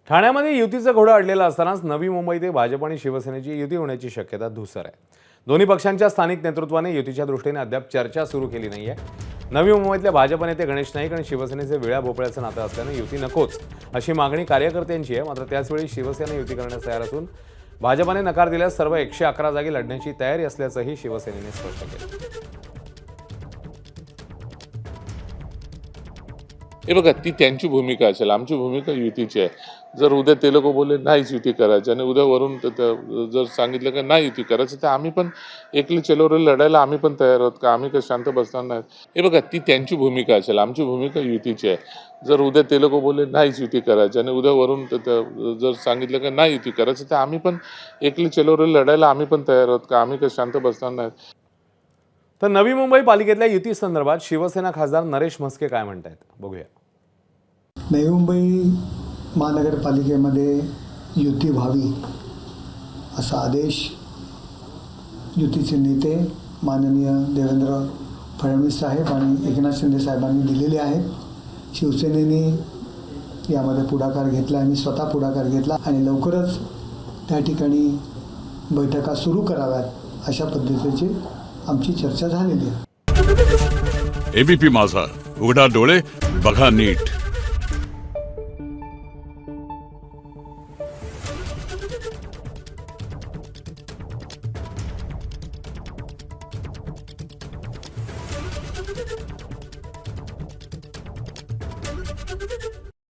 ठाण्यामध्ये युतीचा घोडा अडलेला असतानाच नवी मुंबई ते भाजप आणि शिवसेनेची युती होण्याची शक्यता धुसर आहे। दोन्ही पक्षांच्या स्थानिक नेतृत्वाने युतीच्या दृष्टीने अद्याप चर्चा सुरू केली नाहीये। नवी मुंबईतले भाजप नेते गणेश नाईक आणि शिवसेनेचे वेळा भोपळ्याचं नातं असल्याने युती नकोच अशी मागणी कार्यकर्त्यांची आहे। मात्र त्याचवेळी शिवसेना युती करण्यास तयार असून भाजपने नकार दिल्यास सर्व 111 जागी लढण्याची तयारी असल्याचंही शिवसेनेने स्पष्ट केलं। हे बघा, ती त्यांची भूमिका असेल, आमची भूमिका युतीची आहे। जर उद्या ते लोक बोलले नाहीच युती करायची आणि उद्या वरून जर सांगितलं की नाही युती करायचं, तर आम्ही पण एकली चलोरे लढायला आम्ही पण तयार आहोत का? आम्ही काही शांत बसणार नाहीत। हे बघा, ती त्यांची भूमिका असेल, आमची भूमिका युतीची आहे। जर उद्या ते लोक बोलले नाहीच युती करायची आणि उद्या वरून जर सांगितलं की नाही युती करायचं, तर आम्ही पण एकली चलोरे लढायला आम्ही पण तयार आहोत का? आम्ही काही शांत बसणार नाहीत। तर नवी मुंबई पालिकेतल्या युती संदर्भात शिवसेना खासदार नरेश म्हस्के काय म्हणतायत बघूया। नवी मुंबई महानगरपालिकेमध्ये युती व्हावी असा आदेश युतीचे नेते माननीय देवेंद्र फडणवीस साहेब आणि एकनाथ शिंदे साहेबांनी दिलेले आहेत। शिवसेनेने यामध्ये पुढाकार घेतला, आम्ही स्वतः पुढाकार घेतला आणि लवकरच त्या ठिकाणी बैठका सुरू कराव्यात अशा पद्धतीची आमची चर्चा झालेली आहे। एबीपी माझा, उघडा डोळे बघा नीट।